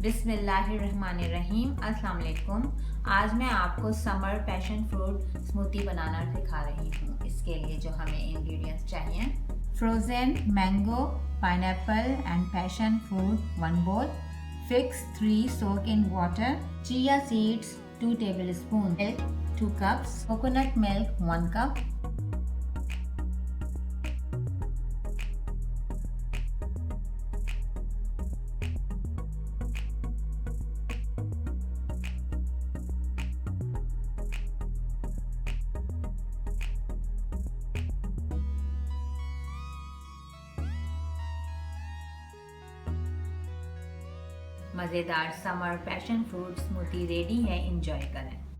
बिस्मिल्लाहिर्रहमानिर्रहीम। अस्सलाम वालेकुम। आज मैं आपको समर पैशन फ्रूट स्मूदी बनाना सिखा रही हूँ। इसके लिए जो हमें इंग्रेडिएंट्स चाहिए, frozen mango, pineapple and passion fruit 1 bowl, figs 3 soak in water, chia seeds 2 tablespoons, milk 2 cups, coconut milk 1 cup, मज़ेदार summer passion fruit smoothie ready है। एंजॉय करें।